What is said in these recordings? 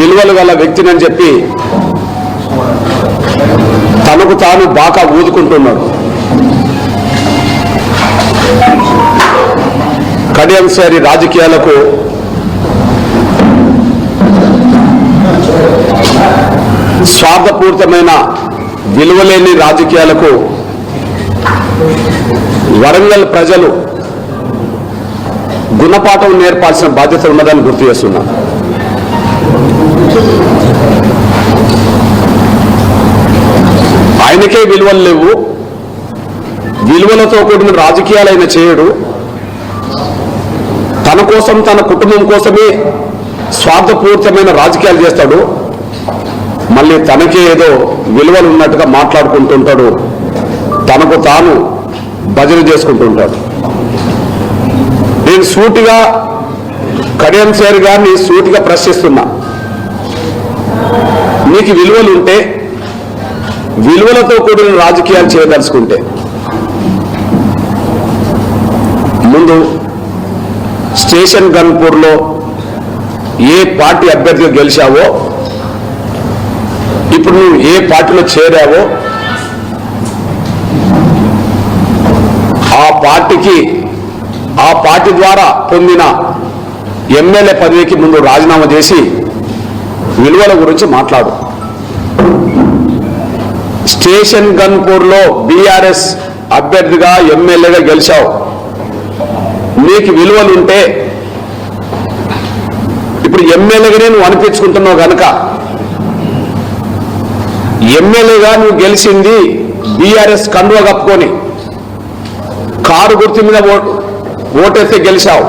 విలువలు గల వ్యక్తినని చెప్పి తనకు తాను బాగా ఊదుకుంటున్నాడు. కడియం శ్రీ రాజకీయాలకు స్వార్థపూరితమైన విలువలేని రాజకీయాలకు వరంగల్ ప్రజలు గుణపాఠం నేర్పాల్సిన బాధ్యత ఉన్నదని గుర్తు చేస్తున్నా. ఆయనకే విలువలు లేవు, విలువలతో కూడిన రాజకీయాలు ఆయన చేయడు. తన కోసం తన కుటుంబం కోసమే స్వార్థపూరితమైన రాజకీయాలు చేస్తాడు. మళ్ళీ తనకే ఏదో విలువలు ఉన్నట్టుగా మాట్లాడుకుంటుంటాడు, తనకు తాను భజన చేసుకుంటుంటాడు. నేను సూటిగా కడియం శ్రీ గారిని సూటిగా ప్రశ్నిస్తున్నా. నీకు విలువలు ఉంటే, విలువలతో కూడిన రాజకీయాలు చేయదలుచుకుంటే ముందు స్టేషన్ గన్పూర్లో ఏ పార్టీ అభ్యర్థిగా గెలిచావో, ఇప్పుడు నువ్వు ఏ పార్టీలో చేరావో ఆ పార్టీ ద్వారా పొందిన ఎమ్మెల్యే పదవికి ముందు రాజీనామా చేసి విలువల గురించి మాట్లాడు. స్టేషన్ గన్పూర్లో బీఆర్ఎస్ అభ్యర్థిగా ఎమ్మెల్యేగా గెలిచావు, నీకు విలువలుంటే ఇప్పుడు ఎమ్మెల్యేగానే నువ్వు అనిపించుకుంటున్నావు కనుక, ఎమ్మెల్యేగా నువ్వు గెలిచింది బీఆర్ఎస్ కండువా కప్పుకొని కారు గుర్తు మీద ఓటేస్తే గెలిచావు.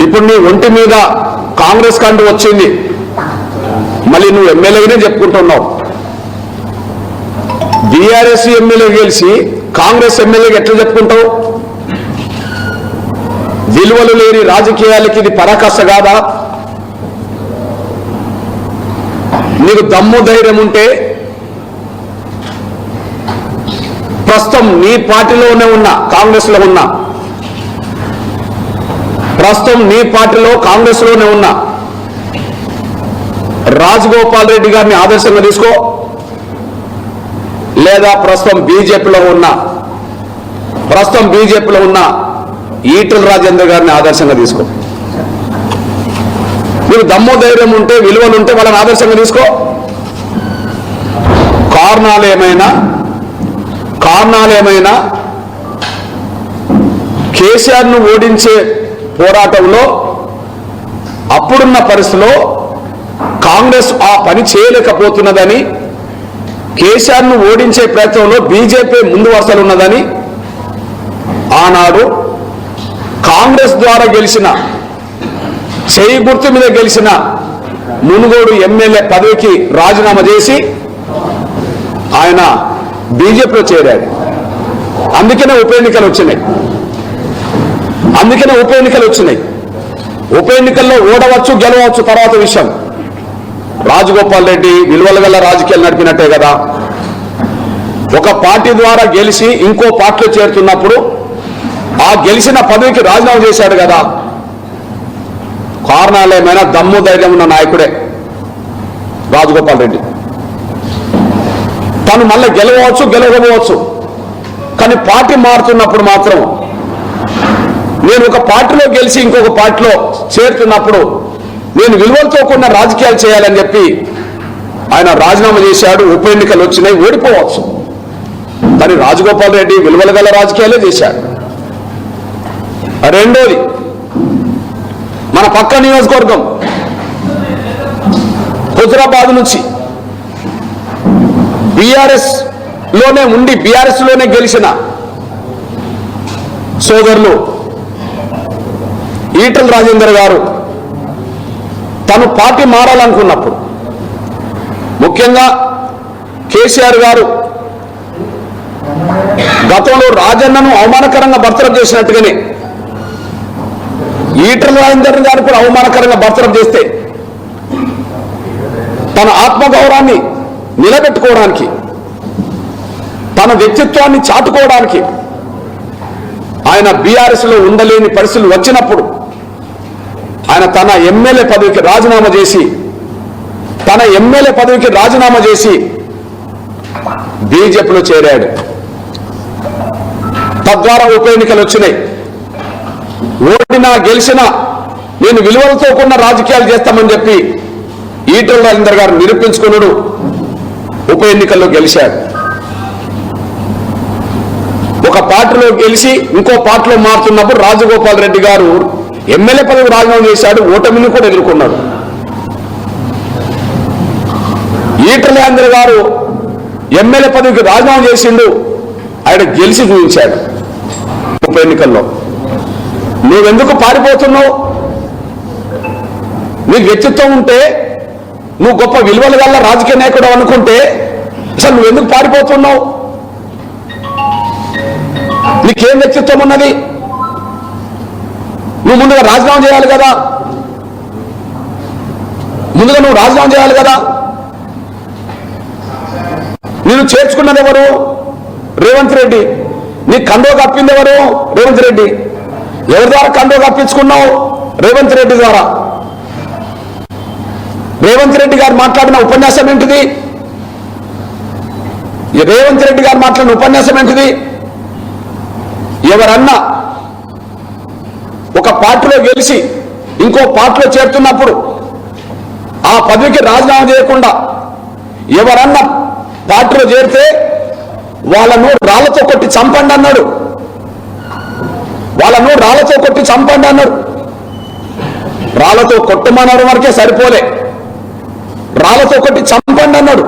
ఇప్పుడు నీ ఒంటి మీద కాంగ్రెస్ కండు వచ్చింది, మళ్ళీ నువ్వు ఎమ్మెల్యేగానే చెప్పుకుంటున్నావు. బీఆర్ఎస్ ఎమ్మెల్యే గెలిచి కాంగ్రెస్ ఎమ్మెల్యేగా ఎట్లా చెప్పుకుంటావు? విలువలు లేని రాజకీయాలకి ఇది పరాకాష్ట కాదా? నీకు దమ్ము ధైర్యం ఉంటే ప్రస్తుతం నీ పార్టీలోనే ఉన్నా, కాంగ్రెస్లో ఉన్నా, ప్రస్తుతం నీ పార్టీలో కాంగ్రెస్లోనే ఉన్నా రాజగోపాల్ రెడ్డి గారిని ఆదర్శంగా తీసుకో, లేదా ప్రస్తుతం బీజేపీలో ఉన్న ఈటల రాజేందర్ గారిని ఆదర్శంగా తీసుకో. మీరు దమ్ము ధైర్యం ఉంటే, విలువలు ఉంటే వాళ్ళని ఆదర్శంగా తీసుకో. కారణాలేమైనా కేసీఆర్ను ఓడించే పోరాటంలో అప్పుడున్న పరిస్థితిలో కాంగ్రెస్ ఆ పని చేయలేకపోతున్నదని, కేసీఆర్ను ఓడించే ప్రయత్నంలో బీజేపీ ముందు వరుసలు ఉన్నదని ఆనాడు కాంగ్రెస్ ద్వారా గెలిచిన, చేయి గుర్తు మీద గెలిచిన మునుగోడు ఎమ్మెల్యే పదవికి రాజీనామా చేసి ఆయన బీజేపీలో చేరాడు. అందుకనే ఉప ఎన్నికలు వచ్చినాయి. ఉప ఎన్నికల్లో ఓడవచ్చు, గెలవచ్చు తర్వాత విషయం. రాజగోపాల్ రెడ్డి విలువల గల రాజకీయాలు నడిపినట్టే కదా. ఒక పార్టీ ద్వారా గెలిచి ఇంకో పార్టీలో చేరుతున్నప్పుడు ఆ గెలిచిన పదవికి రాజీనామా చేశాడు కదా. కారణాలేమైనా దమ్ము ధైర్యం ఉన్న నాయకుడే రాజగోపాల్ రెడ్డి. తను మళ్ళీ గెలవచ్చు, గెలవకపోవచ్చు, కానీ పార్టీ మారుతున్నప్పుడు మాత్రం, నేను ఒక పార్టీలో గెలిచి ఇంకొక పార్టీలో చేరుతున్నప్పుడు నేను విలువలతో కూడిన రాజకీయాలు చేయాలని చెప్పి ఆయన రాజీనామా చేశాడు. ఉప ఎన్నికలు వచ్చినాయి, ఓడిపోవచ్చు, కానీ రాజగోపాల్ రెడ్డి విలువల గల రాజకీయాలే చేశాడు. రెండోది, మన పక్క నియోజకవర్గం హుజరాబాద్ నుంచి బీఆర్ఎస్ లోనే గెలిచిన సోదరులు ఈటల రాజేందర్ గారు తను పార్టీ మారాలనుకున్నప్పుడు, ముఖ్యంగా కేసీఆర్ గారు గతంలో రాజన్నను అవమానకరంగా బర్తరఫ్ చేసినట్టుగానే ఈటల రాజేందర్ గారు కూడా అవమానకరంగా బర్తరఫ్ చేస్తే తన ఆత్మగౌరవాన్ని నిలబెట్టుకోవడానికి, తన వ్యక్తిత్వాన్ని చాటుకోవడానికి ఆయన బీఆర్ఎస్లో ఉండలేని పరిస్థితులు వచ్చినప్పుడు ఆయన తన ఎమ్మెల్యే పదవికి రాజీనామా చేసి తన ఎమ్మెల్యే పదవికి రాజీనామా చేసి బీజేపీలో చేరాడు. తద్వారా ఉప ఎన్నికలు వచ్చినాయి. ఓడినా గెలిచినా నేను విలువలతో కూడిన రాజకీయాలు చేస్తామని చెప్పి ఈటెల రాజేందర్ గారు నిరూపించుకున్నాడు. ఉప ఎన్నికల్లో గెలిచాడు. ఒక పార్టీలో గెలిచి ఇంకో పార్టీలో మారుతున్నప్పుడు రాజగోపాల్ రెడ్డి గారు ఎమ్మెల్యే పదవి రాజీనామా చేశాడు. ఓటమిని కూడా ఎదుర్కొన్నాడు. ఈటెల రాజేందర్ గారు ఎమ్మెల్యే పదవికి రాజీనామా చేసిండు. ఆయన గెలిచి చూపించాడు ఉప ఎన్నికల్లో. నువ్వెందుకు పారిపోతున్నావు? నీ వ్యక్తిత్వం ఉంటే, నువ్వు గొప్ప విలువల వల్ల రాజకీయ నాయకుడు అనుకుంటే అసలు నువ్వెందుకు పారిపోతున్నావు? నీకేం వ్యక్తిత్వం ఉన్నది? నువ్వు ముందుగా రాజీనామా చేయాలి కదా. ముందుగా నువ్వు రాజీనామా చేయాలి కదా. నేను చేర్చుకున్నది ఎవరు? రేవంత్ రెడ్డి. నీ కండో కప్పింది ఎవరు? రేవంత్ రెడ్డి. ఎవరి ద్వారా కండో కప్పించుకున్నావు? రేవంత్ రెడ్డి ద్వారా. రేవంత్ రెడ్డి గారు మాట్లాడిన ఉపన్యాసం ఏంటిది? రేవంత్ రెడ్డి గారు మాట్లాడిన ఉపన్యాసం ఏంటిది? ఎవరన్నా ఒక పార్టీలో గెలిచి ఇంకో పార్టీలో చేరుతున్నప్పుడు ఆ పదవికి రాజీనామా చేయకుండా ఎవరన్నా పార్టీలో చేరితే వాళ్ళను రాళ్లతో కొట్టి చంపండి అన్నాడు. వాళ్ళను రాళ్లతో కొట్టి చంపండి అన్నాడు. రాళ్లతో కొట్టమన్నారు వరకే సరిపోలే, రాళ్లతో కొట్టి చంపండి అన్నాడు.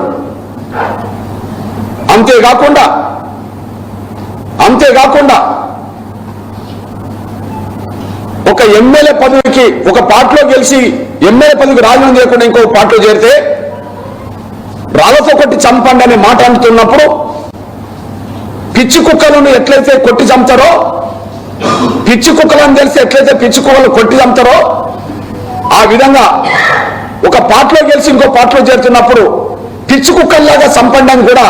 అంతేకాకుండా ఒక ఎమ్మెల్యే పదవికి ఒక పార్టీలో గెలిచి ఎమ్మెల్యే పదవికి రాజీనామా చేయకుండా ఇంకో పార్టీలో చేరితే రాళ్లతో కొట్టి చంపండి అనే మాట అంటున్నప్పుడు పిచ్చి కుక్కలను ఎట్లయితే కొట్టి చంపుతారో, పిచ్చి కుక్కలను తెలిసి ఎట్లయితే పిచ్చి కుక్కలను కొట్టి చంపుతారో ఆ విధంగా ఒక పార్టీలో గెలిచి ఇంకో పార్టీలో చేరుతున్నప్పుడు పిచ్చి కుక్కల్లాగా చంపండి అని కూడా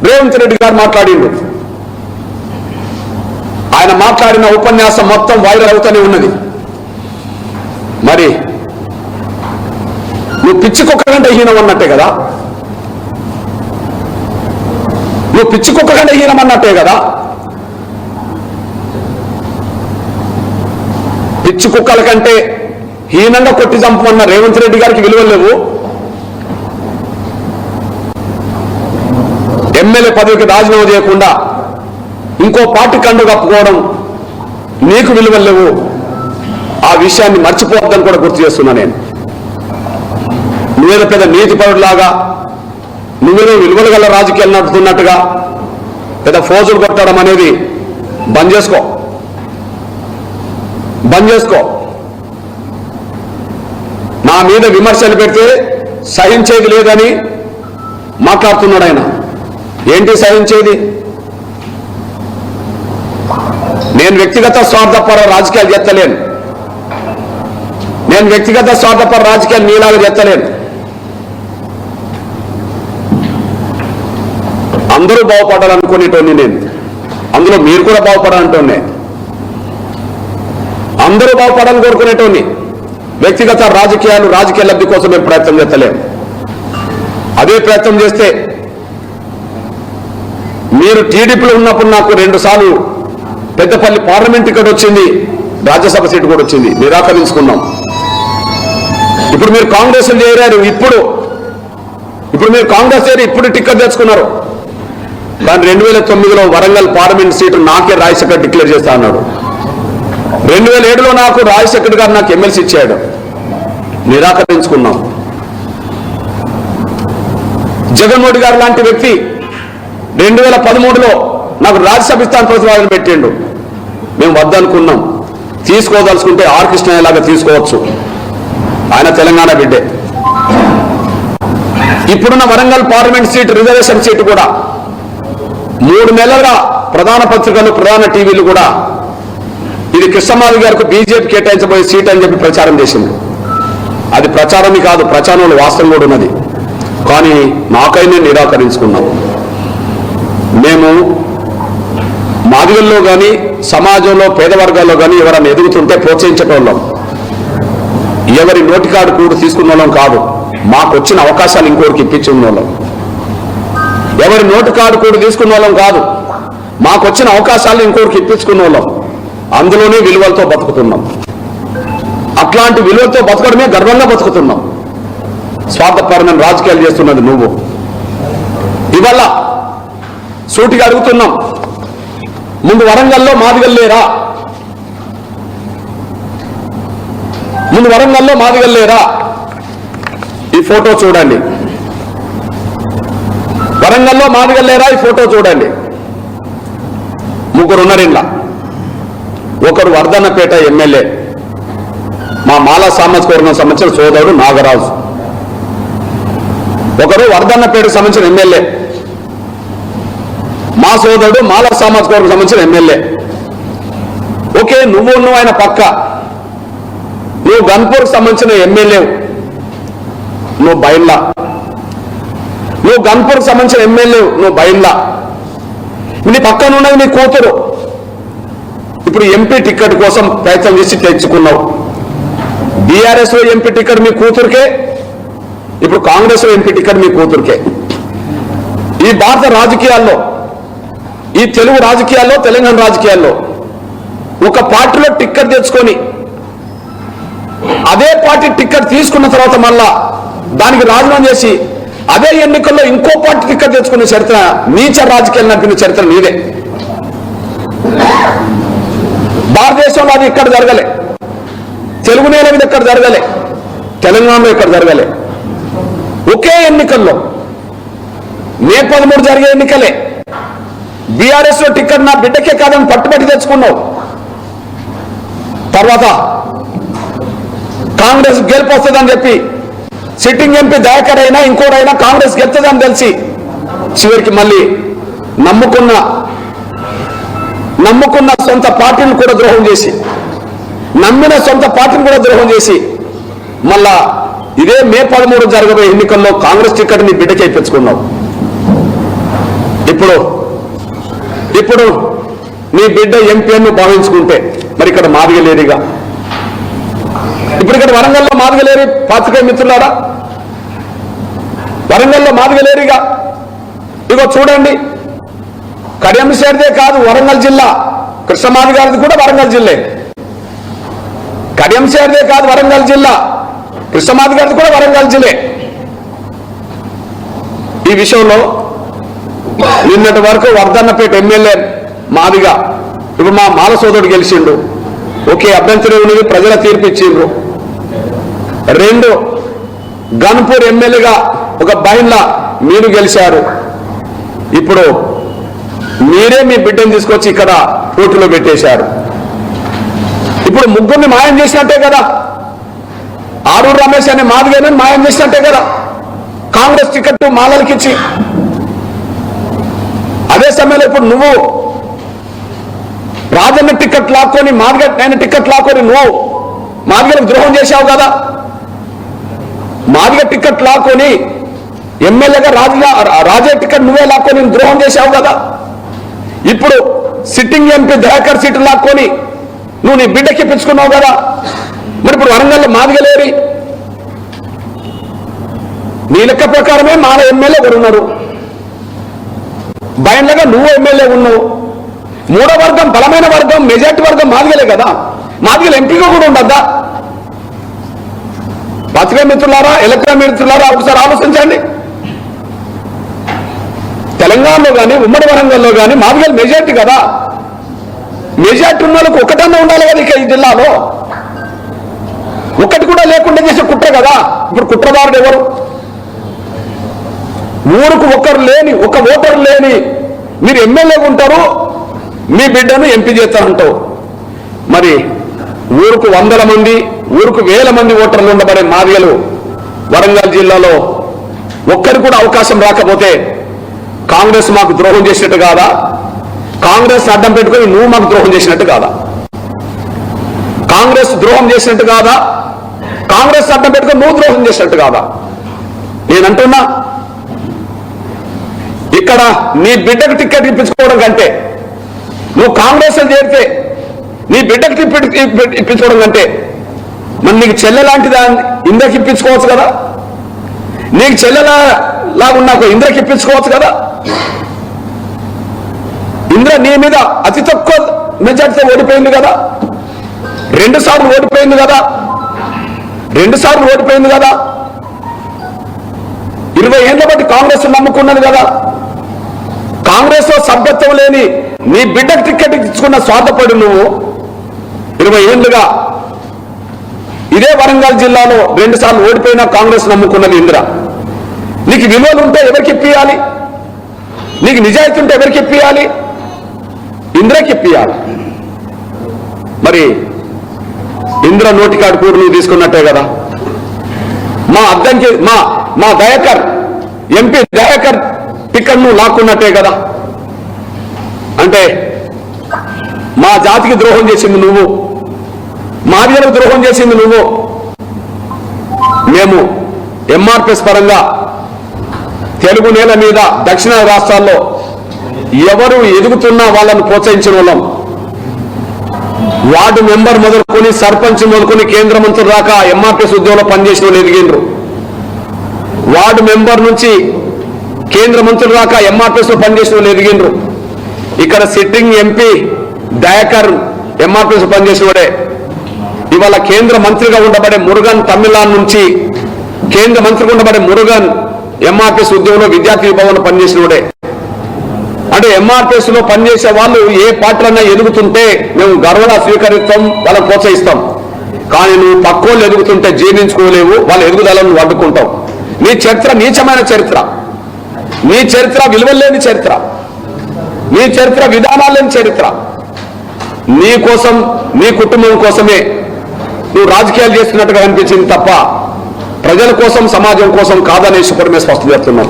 రేవంత్ రెడ్డి గారు మాట్లాడిండు. ఆయన మాట్లాడిన ఉపన్యాసం మొత్తం వైరల్ అవుతూనే ఉన్నది. మరి నువ్వు పిచ్చి కుక్క కంటే హీనం అన్నట్టే కదా. నువ్వు పిచ్చి కుక్క కంటే హీనం అన్నట్టే కదా. పిచ్చి కుక్కల కంటే హీనంగా కొట్టి చంపమన్న రేవంత్ రెడ్డి గారికి విలువలు లేవు. ఎమ్మెల్యే పదవికి రాజీనామా చేయకుండా ఇంకో పార్టీ కండు కప్పుకోవడం నీకు విలువలు లేవు. ఆ విషయాన్ని మర్చిపోవద్దని కూడా గుర్తు చేస్తున్నా. నేను నువ్వేదో పెద్ద నీతిపరుడులాగా, నువ్వేదో విలువలు గల రాజకీయాలు నడుపుతున్నట్టుగా పెద్ద ఫోజులు కొట్టడం అనేది బంద్ చేసుకో. నా మీద విమర్శలు పెడితే సహించేది లేదని మాట్లాడుతున్నాడు ఆయన. ఏంటి సహించేది? నేను వ్యక్తిగత స్వార్థపర రాజకీయాలు చేస్తలేను. నేను వ్యక్తిగత స్వార్థపర రాజకీయాలు నీలాగా చేస్తలేను. అందరూ బాగుపడాలనుకునేటోని నేను. అందులో మీరు కూడా బాగుపడాలంటోనే. అందరూ బాగుపడాలని కోరుకునేటోని. వ్యక్తిగత రాజకీయ లబ్ధి కోసం మేము ప్రయత్నం చేస్తలేము. అదే ప్రయత్నం చేస్తే మీరు టీడీపీలో ఉన్నప్పుడు నాకు 2 సార్లు పెద్దపల్లి పార్లమెంట్ టికెట్ వచ్చింది, రాజ్యసభ సీటు కూడా వచ్చింది, నిరాకరించుకున్నాం. ఇప్పుడు మీరు కాంగ్రెస్ చేరారు. ఇప్పుడు మీరు కాంగ్రెస్ చేరి ఇప్పుడు టికెట్ తెచ్చుకున్నారు. కానీ 2009లో వరంగల్ పార్లమెంట్ సీటు నాకే రాజశేఖర్ డిక్లేర్ చేస్తా అన్నాడు. 2007లో నాకు రాజశేఖర్ గారు నాకు ఎమ్మెల్సీ ఇచ్చాడు, నిరాకరించుకున్నాం. జగన్మోహన్ రెడ్డి గారు లాంటి వ్యక్తి 2013లో నాకు రాజ్యసభ స్థానం ప్రతిపాదన పెట్టిండు, మేము వద్దనుకున్నాం. తీసుకోదలుచుకుంటే ఆర్ కృష్ణయ్య లాగా తీసుకోవచ్చు, ఆయన తెలంగాణ బిడ్డే. ఇప్పుడున్న Warangal parliament seat reservation seat కూడా 3 నెలలుగా ప్రధాన పత్రికలు ప్రధాన టీవీలు కూడా ఇది కృష్ణమాధవ్ గారికి బీజేపీ కేటాయించబోయే సీట్ అని చెప్పి ప్రచారం చేసింది. అది ప్రచారమే కాదు, ప్రచారంలో వాస్తవం కూడా ఉన్నది. కానీ నాకైనా నిరాకరించుకున్నాం. మేము మాదిగల్లో కానీ సమాజంలో పేద వర్గాల్లో కానీ ఎవరైనా ఎదుగుతుంటే ప్రోత్సహించేటోళ్ళం, ఎవరి నోటికాడు కూడా తీసుకున్న వాళ్ళం కాదు. మాకు వచ్చిన అవకాశాలు ఇంకోరికి ఇప్పించుకున్న వాళ్ళం, ఎవరి నోటు కార్డు కూడా తీసుకున్న వాళ్ళం కాదు. మాకు వచ్చిన అవకాశాలను ఇంకోరికి ఇప్పించుకున్న వాళ్ళం, అందులోనే విలువలతో బతుకుతున్నాం. అట్లాంటి విలువలతో బతకడమే గర్వంగా బతుకుతున్నాం. స్వార్థపరమైన రాజకీయాలు చేస్తున్నది నువ్వు. ఇవాళ సూటిగా అడుగుతున్నాం, ముందు వరంగల్లో మాదిగల్లేరా? ముందు వరంగల్లో మాదిగల్లేరా? ఈ ఫోటో చూడండి. వరంగల్లో మాదిగల్లేరా? ఈ ఫోటో చూడండి. ముగ్గురు ఉన్నారు ఇంట్లో. ఒకరు వర్ధన్నపేట ఎమ్మెల్యే, మా మాలా సామాజిక వర్గం సంబంధించిన సోదరుడు నాగరాజు. ఒకరు వర్ధన్నపేటకు సంబంధించిన ఎమ్మెల్యే, మా సోదరుడు మాలా సామాజిక వర్గం సంబంధించిన ఎమ్మెల్యే. ఓకే, నువ్వు ఆయన పక్క, నువ్వు గన్పూర్కి సంబంధించిన ఎమ్మెల్యే, నువ్వు బైన్లా. నువ్వు గన్పూర్కి సంబంధించిన ఎమ్మెల్యే, నువ్వు బైన్లా. నీ పక్కన ఉన్నది నీ కూతురు. ఇప్పుడు ఎంపీ టికెట్ కోసం ప్రయత్నం చేసి తెచ్చుకున్నావు. బీఆర్ఎస్ లో ఎంపీ టికెట్ మీ కూతురికే, ఇప్పుడు కాంగ్రెస్ లో ఎంపీ టికెట్ మీ కూతురికే. ఈ భారత రాజకీయాల్లో, ఈ తెలుగు రాజకీయాల్లో, తెలంగాణ రాజకీయాల్లో ఒక పార్టీలో టికెట్ తెచ్చుకొని అదే పార్టీ టికెట్ తీసుకున్న తర్వాత మళ్ళా దానికి రాజీనామా చేసి అదే ఎన్నికల్లో ఇంకో పార్టీ టికెట్ తెచ్చుకునే చరిత్ర, నీచ రాజకీయాలు నడిపిన చరిత్ర నీదే. భారతదేశంలో అది ఇక్కడ జరగలే, తెలుగు నేల మీద ఎక్కడ జరగలే, తెలంగాణలో ఇక్కడ జరగలే. ఒకే ఎన్నికల్లో మే 13 జరిగే ఎన్నికలే బీఆర్ఎస్ లో టికెట్ నా బిడ్డకే కాదని పట్టుబట్టి తెచ్చుకున్నావు. తర్వాత కాంగ్రెస్ గెలుపు వస్తుందని చెప్పి సిట్టింగ్ ఎంపీ దయాకర్ అయినా ఇంకోడైనా కాంగ్రెస్ గెలుతుందని తెలిసి చివరికి మళ్ళీ నమ్ముకున్న సొంత పార్టీని కూడా ద్రోహం చేసి, నమ్మిన సొంత పార్టీని కూడా ద్రోహం చేసి మళ్ళా ఇదే మే 13 జరగబోయే ఎన్నికల్లో కాంగ్రెస్ టికెట్ నీ బిడ్డకి ఇప్పించుకున్నావు. ఇప్పుడు నీ బిడ్డ ఎంపీ అని భావించుకుంటే మరి ఇక్కడ మాదిగలేరిగా, ఇప్పుడు ఇక్కడ వరంగల్లో మాదిగలేరి పాత్రికేయ మిత్రులారా, వరంగల్లో మాదిగలేరిగా. ఇగో చూడండి, కడియం సేరిదే కాదు వరంగల్ జిల్లా, కృష్ణమాది గారిది కూడా వరంగల్ జిల్లే. కడియం సేరిదే కాదు వరంగల్ జిల్లా, కృష్ణమాది గారిది కూడా వరంగల్ జిల్లే. ఈ విషయంలో నిన్నటి వరకు వర్ధన్నపేట ఎమ్మెల్యే మాదిగా, ఇప్పుడు మా మాల సోదరుడు గెలిచిండు. ఓకే, అభ్యంతరం ఉన్నది, ప్రజల తీర్పు ఇచ్చిండ్రు. 2 గన్పూర్ ఎమ్మెల్యేగా ఒక బైన్లా మీరు గెలిచారు. ఇప్పుడు మీరే మీ బిడ్డను తీసుకొచ్చి ఇక్కడ పోటీలో పెట్టేశారు. ఇప్పుడు ముగ్గురిని మాయం చేసినట్టే కదా, ఆరూరు రమేష్ అనే మాదిగని మాయం చేసినట్టే కదా కాంగ్రెస్ టికెట్ మాలలకి ఇచ్చి. అదే సమయంలో ఇప్పుడు నువ్వు రాజన్న టికెట్ లాక్కొని మాదిగ టికెట్ లాక్కొని నువ్వు మాదిగలకు ద్రోహం చేశావు కదా. మాదిగ టికెట్ లాక్కొని ఎమ్మెల్యేగా రాజే టికెట్ నువ్వే లాక్కొని ద్రోహం చేశావు కదా. ఇప్పుడు సిట్టింగ్ ఎంపీ దయాకర్ సీటు లాక్కొని నువ్వు నీ బిడ్డకి ఇప్పించుకున్నావు కదా. మరి ఇప్పుడు వరంగల్లో మాదిగలేరి, నీ లెక్క ప్రకారమే మాల ఎమ్మెల్యే కూడా ఉన్నారు, బయటగా నువ్వు ఎమ్మెల్యే ఉన్నావు. 3వ వర్గం, బలమైన వర్గం, మెజార్టీ వర్గం మాదిగలే కదా. మాదిగలు ఎంపీగా కూడా ఉండద్దా? పత్రికా మిత్రులారా, ఎలక్ట్రానిక్ మిత్రులారా, ఒకసారి ఆలోచించండి. తెలంగాణలో కానీ ఉమ్మడి వరంగల్లో కానీ మాదిగలు మెజార్టీ కదా. మెజార్టీ ఉన్న వాళ్ళకు ఒకటన్నా ఉండాలి కదా ఇక ఈ జిల్లాలో. ఒకటి కూడా లేకుండా చేసే కుట్ర కదా. ఇప్పుడు కుట్రదారుడు ఎవరు? ఊరుకు ఒకరు లేని, ఒక ఓటరు లేని మీరు ఎమ్మెల్యేగా ఉంటారు, మీ బిడ్డను ఎంపీ చేస్తారంటావు. మరి ఊరుకు 100 మంది, ఊరుకు 1000 మంది ఓటర్లు ఉండబడే మాదిగలు వరంగల్ జిల్లాలో ఒక్కరికి కూడా అవకాశం రాకపోతే కాంగ్రెస్ మాకు ద్రోహం చేసినట్టు కాదా? కాంగ్రెస్ అడ్డం పెట్టుకొని నువ్వు మాకు ద్రోహం చేసినట్టు కాదా? కాంగ్రెస్ ద్రోహం చేసినట్టు కాదా? కాంగ్రెస్ అడ్డం పెట్టుకొని నువ్వు ద్రోహం చేసినట్టు కాదా? నేనంటున్నా, ఇక్కడ నీ బిడ్డకు టికెట్ ఇప్పించుకోవడం కంటే నువ్వు కాంగ్రెస్ చేరితే నీ బిడ్డకు టికెట్ ఇప్పించుకోవడం కంటే మరి నీకు చెల్లె లాంటిదా ఇందకి ఇప్పించుకోవచ్చు కదా. నీకు చెల్లెలా ఉన్న ఒక ఇంద్రకి ఇప్పించుకోవచ్చు కదా. ఇంద్ర నీ మీద అతి తక్కువ మెజార్టీతో ఓడిపోయింది కదా, 2 సార్లు ఓడిపోయింది కదా, 2 సార్లు ఓడిపోయింది కదా, 20 ఏళ్ల బట్టి కాంగ్రెస్ నమ్ముకున్నది కదా. కాంగ్రెస్ లో సభ్యత్వం లేని నీ బిడ్డకు టికెట్ ఇచ్చుకున్న స్వార్థపడి నువ్వు 20 ఏళ్లుగా ఇదే వరంగల్ జిల్లాలో 2 సార్లు ఓడిపోయినా కాంగ్రెస్ నమ్ముకున్నది ఇందిర. నీకు విలువలు ఉంటే ఎవరికి ఇప్పియాలి? నీకు నిజాయితీ ఉంటే ఎవరికి ఇప్పియాలి? ఇంద్రకి ఇప్పియాలి. మరి ఇంద్ర నోటికాడు కూడా నువ్వు తీసుకున్నట్టే కదా. మా అద్దంకి మా దయాకర్ ఎంపీ దయాకర్ టికెట్ నువ్వు లాక్కున్నట్టే కదా. అంటే మా జాతికి ద్రోహం చేసింది నువ్వు, మాదిగలకు ద్రోహం చేసింది నువ్వు. మేము ఎంఆర్పిఎస్ పరంగా తెలుగు నేల మీద దక్షిణ రాష్ట్రాల్లో ఎవరు ఎదుగుతున్నా వాళ్ళని ప్రోత్సహించిన వాళ్ళం. వార్డు మెంబర్ మొదలుకొని సర్పంచ్ మొదలుకొని కేంద్ర మంత్రులు దాకా ఎంఆర్పిఎస్ ఉద్యోగంలో పనిచేసిన వాళ్ళు ఎదిగిండ్రు. వార్డు మెంబర్ నుంచి కేంద్ర మంత్రులు దాకా ఎంఆర్పిఎస్ లో పనిచేసిన వాళ్ళు ఎదిగిండ్రు. ఇక్కడ సిట్టింగ్ ఎంపీ దయాకర్ ఎంఆర్పిఎస్ లో పనిచేసిన వాడే. ఇవాళ కేంద్ర మంత్రిగా ఉండబడే మురుగన్ తమిళనాడు నుంచి కేంద్ర మంత్రిగా ఉండబడే మురుగన్ ఎంఆర్పిఎస్ ఉద్యోగంలో విద్యార్థి భవన్ పనిచేసిన వాడే. అంటే ఎంఆర్పిఎస్ లో పనిచేసే వాళ్ళు ఏ పార్టీలన్నా ఎదుగుతుంటే మేము గర్వంగా స్వీకరిస్తాం, వాళ్ళని ప్రోత్సహిస్తాం. కానీ నువ్వు పక్కోళ్ళు ఎదుగుతుంటే జీర్ణించుకోలేవు, వాళ్ళ ఎదుగుదలను అడ్డుకుంటావు. నీ చరిత్ర నీచమైన చరిత్ర, నీ చరిత్ర విలువలేని చరిత్ర, నీ చరిత్ర విధానాలు లేని చరిత్ర. నీ కోసం నీ కుటుంబం కోసమే నువ్వు రాజకీయాలు చేస్తున్నట్టుగా అనిపించింది తప్ప ప్రజల కోసం సమాజం కోసం కాదనే సుప్రమే స్పష్టం చేస్తున్నాం.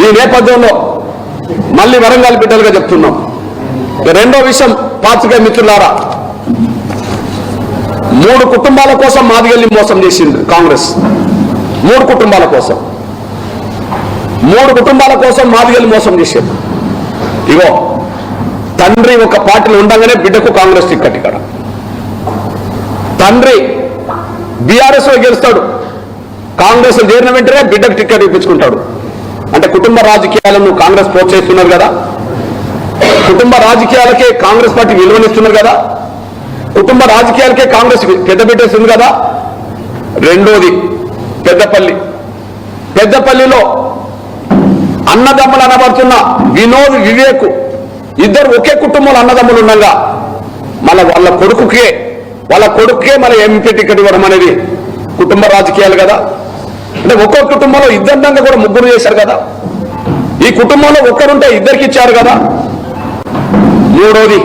ఈ నేపథ్యంలో మళ్ళీ వరంగల్ బిడ్డలుగా చెప్తున్నాం. రెండో విషయం, పాత్రికేయ మిత్రులారా, 3 కుటుంబాల కోసం మాదిగల్ని మోసం చేసింది కాంగ్రెస్. 3 కుటుంబాల కోసం, 3 కుటుంబాల కోసం మాదిగల్ని మోసం చేసేది. ఇగో తండ్రి ఒక పార్టీలో ఉండగానే బిడ్డకు కాంగ్రెస్ టికెట్. ఇక్కడ తండ్రి బీఆర్ఎస్ లో గెలుస్తాడు, కాంగ్రెస్ చేరిన వెంటనే బిడ్డకు టికెట్ ఇప్పించుకుంటాడు. అంటే కుటుంబ రాజకీయాలను కాంగ్రెస్ ప్రోత్సహిస్తున్నారు కదా, కుటుంబ రాజకీయాలకే కాంగ్రెస్ పార్టీ విలువనిస్తున్నారు కదా, కుటుంబ రాజకీయాలకే కాంగ్రెస్ పెద్దబిడ్డేస్తుంది కదా. రెండోది పెద్దపల్లిలో అన్నదమ్ములు అనబడుతున్న వినోద్ వివేక్ ఇద్దరు ఒకే కుటుంబంలో అన్నదమ్ములు ఉండగా మళ్ళీ వాళ్ళ కొడుకుకే మళ్ళీ ఎంపీ టికెట్ ఇవ్వడం అనేది కుటుంబ రాజకీయాలు కదా. అంటే ఒక్కో కుటుంబంలో ఇద్దరినంగా కూడా 3 చేశారు కదా. ఈ కుటుంబంలో ఒక్కరుంటే 2కి ఇచ్చారు కదా. మూడోది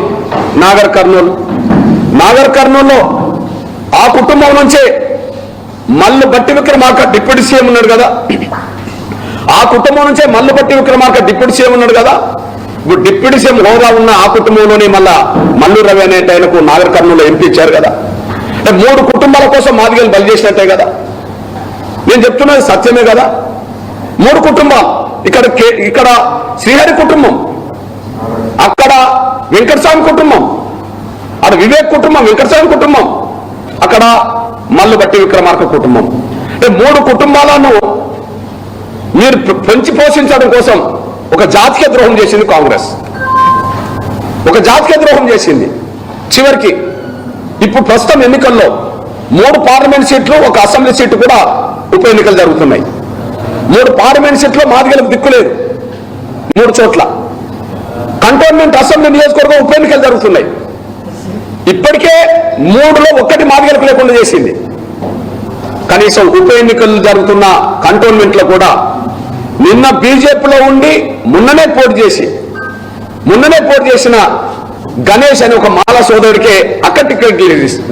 నాగర్ కర్నూలులో ఆ కుటుంబం నుంచే మల్లు బట్టి విక్రమార్క డిప్యూటీ సీఎం ఉన్నాడు కదా. ఆ కుటుంబం నుంచే మల్లు బట్టి విక్రమార్క డిప్యూటీ సీఎం ఉన్నాడు కదా. ఇప్పుడు డిప్యూటీ సీఎం హోదా ఉన్న ఆ కుటుంబంలోనే మళ్ళా మల్లు రవి అనే ఆయనకు నాగర్ కర్నూలులో ఎంపీ ఇచ్చారు కదా. అంటే 3 కుటుంబాల కోసం మాదిగలు బలి చేసినట్టే కదా. నేను చెప్తున్నది సత్యమే కదా. 3 కుటుంబాలు, ఇక్కడ శ్రీహరి కుటుంబం, అక్కడ వెంకటస్వామి కుటుంబం, అక్కడ వివేక్ కుటుంబం, వెంకటస్వామి కుటుంబం, అక్కడ మల్లు బట్టి విక్రమార్క కుటుంబం. అంటే 3 కుటుంబాలను మీరు పెంచి పోషించడం కోసం ఒక జాతీయ ద్రోహం చేసింది కాంగ్రెస్, ఒక జాతీయ ద్రోహం చేసింది. చివరికి ఇప్పుడు ప్రస్తుతం ఎన్నికల్లో 3 పార్లమెంట్ సీట్లు, ఒక అసెంబ్లీ సీటు కూడా ఉప ఎన్నికలు జరుగుతున్నాయి. 3 పార్లమెంట్ సీట్లో మాదిగలకు దిక్కులేదు. 3 చోట్ల కంటోన్మెంట్ అసెంబ్లీ నియోజకవర్గం ఉప ఎన్నికలు జరుగుతున్నాయి. ఇప్పటికే 3లో 1 మాదిగలకు లేకుండా చేసింది. కనీసం ఉప ఎన్నికలు జరుగుతున్న కంటోన్మెంట్ లో కూడా నిన్న బీజేపీలో ఉండి మొన్ననే పోటీ చేసిన గణేష్ అని ఒక మాల సోదరుడికే అక్కడ టికెట్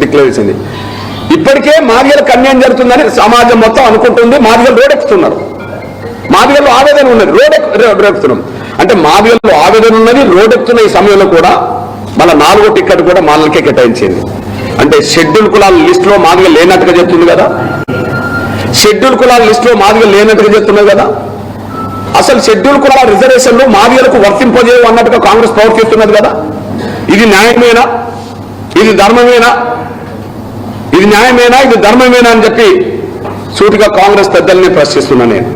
డిక్లేర్ చేసింది. ఇప్పటికే మాదిగలకు అన్యాయం జరుగుతుందని సమాజం మొత్తం అనుకుంటుంది. మాదిగలు రోడ్డెక్కుతున్నారు, మాదిగల్లో ఆవేదన ఉన్నది, రోడ్డెక్కుతున్నాం. అంటే మాదిగల్లో ఆవేదన ఉన్నది, రోడ్డెక్కుతున్న ఈ సమయంలో కూడా మళ్ళీ 4వ టికెట్ కూడా మాలలకే కేటాయించింది. అంటే షెడ్యూల్ కులాల లిస్టులో మాదిగలు లేనట్టుగా చెప్తుంది కదా. షెడ్యూల్ కులాల లిస్టులో మాదిగలు లేనట్టుగా చెప్తున్నారు కదా. అసలు షెడ్యూల్ కులాల రిజర్వేషన్లు మాదిగలకు వర్తింపజేయవు అన్నట్టుగా కాంగ్రెస్ ప్రవర్తిస్తున్నది కదా. ఇది న్యాయమేనా, ఇది ధర్మమేనా, ఇది న్యాయమేనా, ఇది ధర్మమేనా అని చెప్పి సూటిగా కాంగ్రెస్ పెద్దల్ని ప్రశ్నిస్తున్నా నేను.